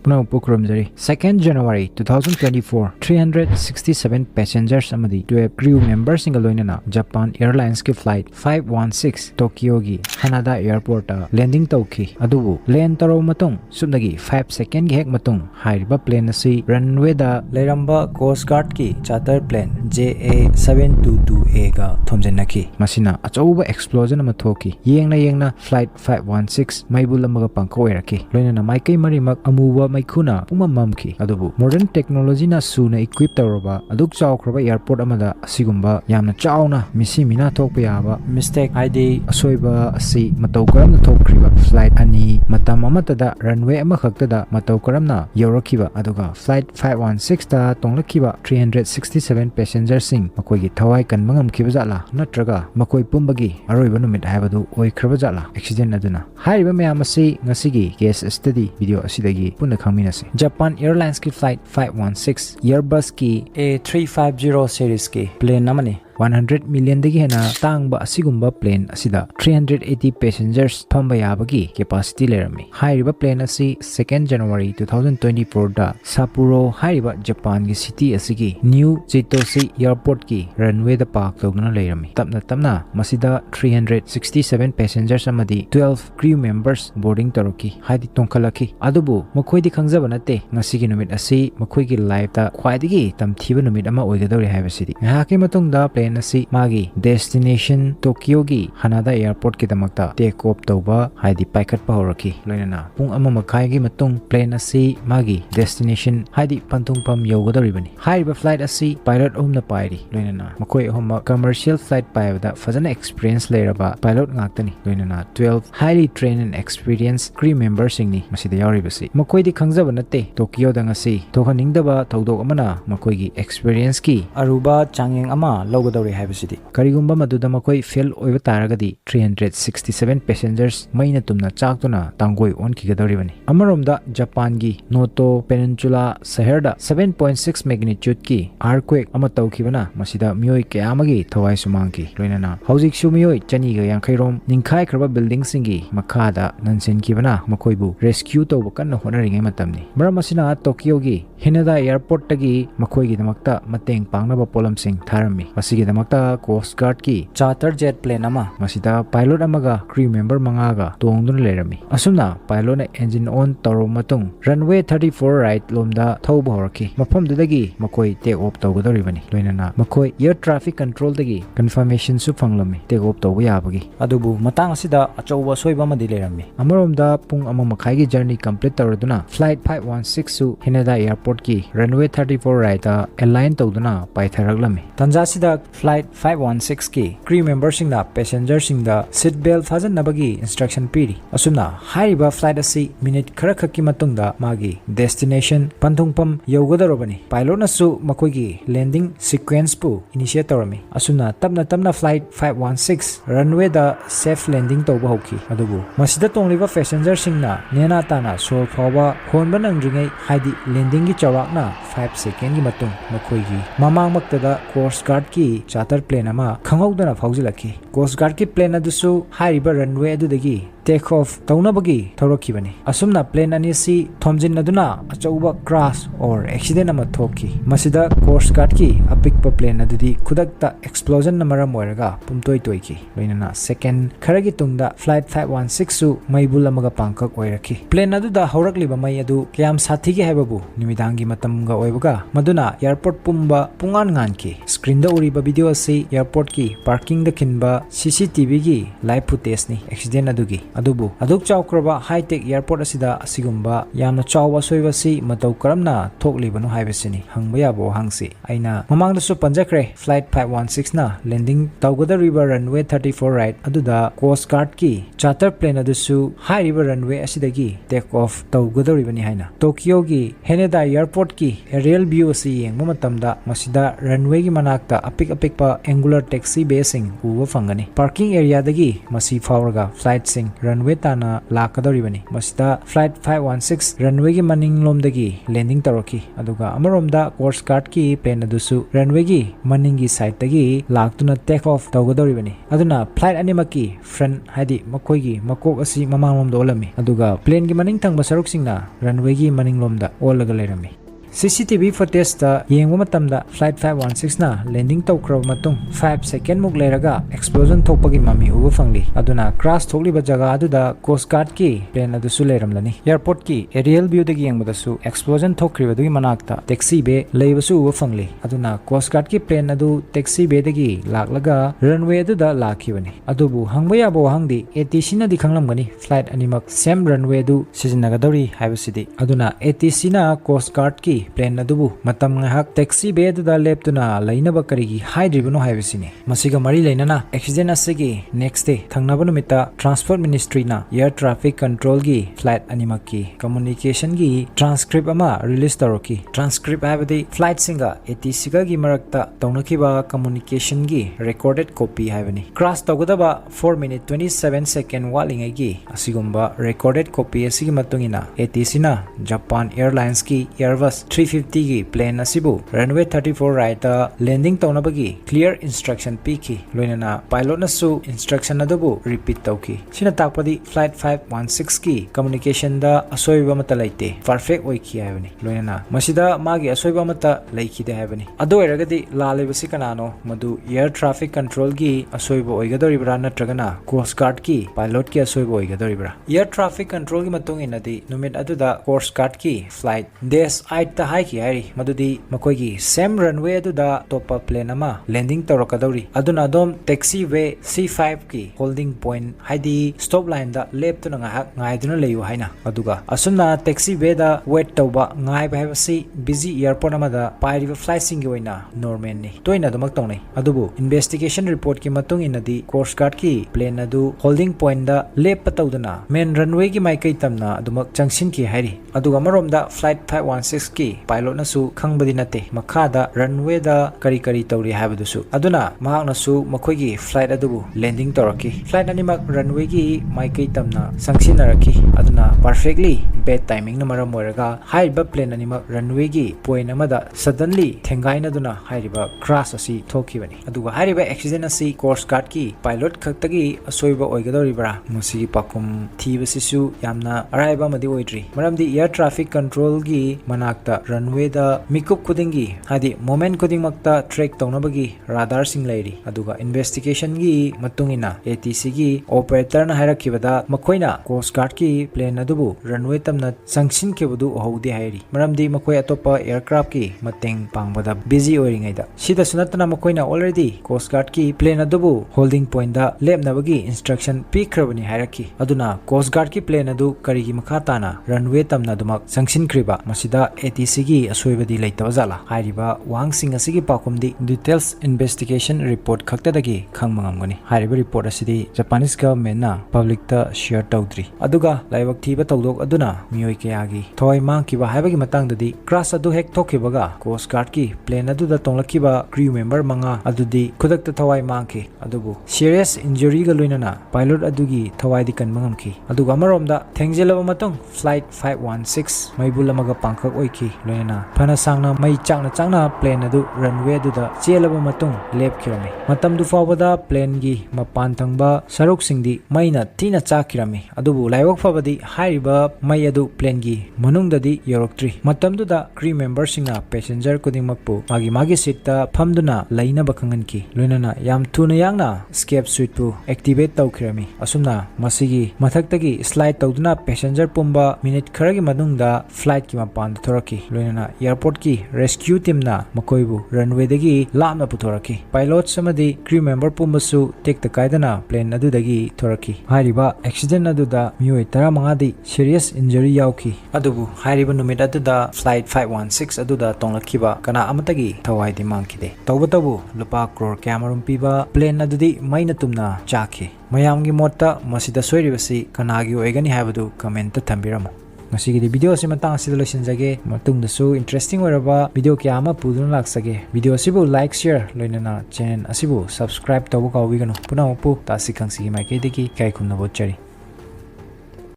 Puno Pukramjari. 2nd January 2024, 367 passengers amadi 12 crew members Singaloinana Japan Airlines Flight 516 Tokyo gi Haneda Airport landing tauki. Adubu land taro matung subnagi 5 second gi hek matung hairiba plane asi runway da Leramba Coast Guard ki charter plane JA722A ga thomjenaki. Masina achouba explosion ama thoki. Yengna flight 516 maibul amaga pangko eraki. Loinana maikai marimak amuwa maikuna pumamamki. Adubu modern technology na suna equip tawroba aduk chawkhroba airport amada asigumba yamna chawna misi mina thokpa yaba mistake haidi asoiba asi matau karamna thokriba flight ani matam amatada runway ama khaktada matau karamna yorakiba aduga flight 516 ta tonglakiba 367 passengers sing makoi gi thawai kan mangam kibajala natraga makoi pumbagi aroiba numit haibadu oikrabajala accident aduna haiba mayam asi ngasigi case study video asidagi punna khangminasi. Japan Airlines ki flight 516 Airbus ki A350 series ki plane namani 100 million dagi hena tangba asigumba plane asida 380 passengers phamba yabagi capacity lerami. Hairiba plane asi 2nd January 2024 da Sapporo hairiba Japan gi city asigi new Chitose Airport ki runway da park tawduna lerami. Tapna masida 367 passengers amadi 12 crew members boarding taroki haidi tongkhalaki. Adubu makoi di khangjaba nate ngasigi numit asi makoi gi life ta khwaidigi tamthiba numit ama oigadori haibasidi. Ngahaki matungda plane asi magi destination Tokyo gi Haneda Airport ki damakta take off tawba haidi paikat pa horaki. Loinana pung ama makai gi matung plane asi magi destination haidi pantungpam yogadori bani. Hairiba flight asi pilot na pairi. Loinana makoi homa commercial flight paibada fajana experience leraba pilot ngaktani. Loinana 12 highly trained and experienced crew members singni masida yauribasi. Makoi di khangjaba nate Tokyo da ngasi thokaningdaba tawdok amana makoi gi experience ki aruba changyeng ama logadori haibasidi. Karigumba maduda makoi fail oiba taragadi 367 passengers maina tumna chaktuna tangoi on kigadoribani. Amaromda Japan gi Noto Peninsula Saherda 7.6 magnitude ki earthquake ama tawkibana masida mioi kayamagi thawai sumangki. Loinana hauzik su mioi chani ga yankhairom ningkhai khraba building singi makhada nansen kibana makoibu rescue tawba kanna honaringai matamni. Maramasina Tokyo gi Haneda Airport tagi makoi gi damakta mateng pangnaba polam sing tharami. Masigi damakta Coast Guard ki charter jet plane ama masida pilot amaga crew member mangaga tongduna lerami. Asumna pilot na engine on taro matung runway 34 right lomda thawba horaki. Mafam dudagi makoi take off tawgadoribani. Loinana makoi air traffic control dagi confirmation su phanglami take off tawba yabagi. Adubu matang asida achouba soiba madi lerami. Amaromda pung ama makhai gi journey complete taraduna flight 516 su Haneda Airport ki runway 34 right align tawduna paitharaglami. Tanjasida flight 516 ki crew members singda passengers singda seat belt fajan nabagi instruction piri. Asumna hairiba flight asi minute khara khaki matungda magi destination panthungpam yogadarobani. Pilot nasu makoi gi landing sequence pu initiate tawrami. Asumna tapna flight 516 runway da safe landing tawba hoki. Adubu masida tongliba passengers singna nena tana sol phawa honba nangringai haidi landing gi chawakna 5 second gi matung makoi gi mamang maktada Coast Guard ki charter plane ama khangawdana faujilaki. Coast Guard ki plane adusu hairiba runway adudagi take off taunabagi thorokibani. Asumna plane ani si thomjin aduna achauba crash or accident ama thoki. Masida Coast Guard ki apikpa plane adudi khudakta explosion namara moiraga pumtoi toiki. Loinana second kharagi tungda flight 516 su maibul amaga pangkak oiraki. Plane aduda haurakliba mai adu kyam sathigi haibabu nimidangi matamga oibaga maduna airport pumba pungan nganki. Screen da uriba video asi airport ki parking da kinba CCTV gi live footage ni accident adugi. Adubu aduk chawkraba high tech airport asida asigumba yamna chawwa soibasi matau karamna thoklibanu haibasini hangba yabo hangsi. Aina mamangda su panjakre flight 516 na landing tawgada river runway 34 right aduda Coast Guard ki charter plane adusu high river runway asidagi take off tawgada ribani haina. Tokyo gi Haneda Airport ki aerial view asi yengba matamda masida runway gi manakta apik pa angular taxi bay sing uba fangani. Parking area dagi masi fauraga flight sing runway tana lakadoribani. Masida flight 516 runway gi maning lomdagi landing taraki. Aduga amaromda course guard ki plane adusu runway gi maning gi side dagi laktuna take off tawgadoribani. Aduna flight animaki front hadi makoi gi makok asi mamangomda olami. Aduga plane gi maning thangba saruk singna runway gi maning lomda olaga lerami. CCTV footage ta yengba matamda flight 516 na landing tawkraba matung 5 second muk leraga explosion thokpagi mami uba fangli. Aduna crash thokliba jaga aduda coast guard ki plane adusu leramlani. Airport ki aerial view dagi yengbadasu explosion thokribadagi manakta taxi bay leibasu uba fangli. Aduna coast guard ki plane adu taxi bay dagi laklaga runway aduda lakhibani. Adubu hangba yabo hangdi ATC na di khanglamgani flight animak same runway adu sijinagadori haibasidi. Aduna ATC na coast guard ki plane adubu matam ngahak taxi bay aduda leptuna lainaba karigi haidribano haibasini. Masiga mari lainana accident asigi next day thangnaba numita transport ministry na air traffic control gi flight animaki communication gi transcript ama release taroki. Transcript habadi flight singa ATC ga gi marakta tawnakiba communication gi recorded copy haibani. Crash tawgadaba 4 minute 27 second walingai gi asigumba recorded copy asigi matungina ATC na Japan Airlines ki Airbus A350 gi plane asibu runway 34 right landing tawnabagi clear instruction piki loinana pilot nasu instruction adubu repeat tawki. Sina takpadi flight 516 ki communication da asoiba mata laite perfect oiki haibani. Loinana masida magi asoiba mata laikide haibani. Ado eragadi lalebasi kanano madu air traffic control gi asoiba oigadoribra natragana coast guard ki pilot ki asoiba oigadoribra. Air traffic control gi matung inadi numit aduda coast guard ki flight dash 8 ta hai ki hari madudi makoigi same runway aduda topa plane ama landing tawrakadori. Aduna dom taxi way C5 ki holding point haidi stop line da left to ngahak ngaiduna leyu haina. Aduga asumna taxi way da wait tawba ngai bhaibasi busy airport amada pairiba flight sing gi oina normal ni toina dumak tongnai. Adubu investigation report ki matung inadi coast guard ki plane adu holding point da left patawduna main runway gi maikai tamna adumak jangsin ki hari. Aduga maromda flight 516 ki pilot nasu khangbadi nate makhada runway da kari tawri habadusu. Aduna mahak nasu makoigi flight adubu landing tawraki. Flight animak runway gi maikai tamna sangsinaraki. Aduna perfectly bad timing na maram oiraga haiba plane animak runway gi point amada suddenly thengaina duna hairiba crash asi thokibani. Aduga hairiba accident asi coast guard ki pilot khaktagi asoiba oigadoribra musigi pakum thibasisu yamna araiba madi oidri. Maramdi air traffic control gi manakta runway da mikup kudingi hadi moment kuding makta track tawnabagi radar sing lairi. Aduga investigation gi matungina ATC gi operator na hairakibada makoina coast guard ki plane adubu runway tamna sangsin kebudu ohudi hairi. Maramdi makoi atopa aircraft ki mateng pangbada busy oiringai da sida sunatana makoina already coast guard ki plane adubu holding point da lepnabagi instruction pikrabani hairaki. Aduna coast guard ki plane adu karigi makhatana runway tamna dumak sangsin kriba masida ATC gi asoibadi leitaba zala hairiba wangsing asigi pakumdi details investigation report khaktadagi khangmangamgani. Hairiba report asidi Japanese government na public ta share tawdri. Aduga laibak thiba tawdok aduna miyoi kayagi thoi mangkiba haibagi matangdadi crash adu hek thokibaga coast guard ki plane aduda tonglakiba crew member manga adudi khudakta thawai mangki. Adubu serious injury ga loinana pilot adugi thawai di kanmangamki. Aduga maromda thengjelaba matung flight 516 maibulamaga pangkhak oiki loinana phana sangna mai changna plane adu runway aduda chelaba matung lepkhirami. Matamdu fawbada plane gi mapan thangba saruk singdi maina tina chakirami. Adubu laibak fabadi hairiba mai adu plane gi manungdadi yoroktri. Matamduda crew member singna passenger kudingmakpu magi seat ta phamduna lainaba khanganki loinana yam thuna yangna escape suite pu activate tawkhirami. Asumna masigi mathaktagi slide tawduna passenger pumba minute kharagi manungda flight ki mapan thoraki loinana airport ki rescue team na makoibu runway dagi lamna puthoraki. Pilot samadi crew member pumbasu tek takaidana plane adudagi thoraki. Hairiba accident aduda miyoi 15 di serious injury yauki. Adubu hairiba numit aduda flight 516 aduda tonglakiba kana amatagi thawai di mangkide. Tawbatabu lupa crore kamarum piba plane adudi maina tumna chakhi. Mayamgi motta masida soiribasi kanagi oigani habadu comment ta thambiramu. ngasi gi video se matang si losin jage matung da su interesting waraba video kya ama pudun lak sage video sibu like share loina na channel asibu subscribe to ka wi gano puna pu Tasi Khangsi mai ke deki kai khunna bochari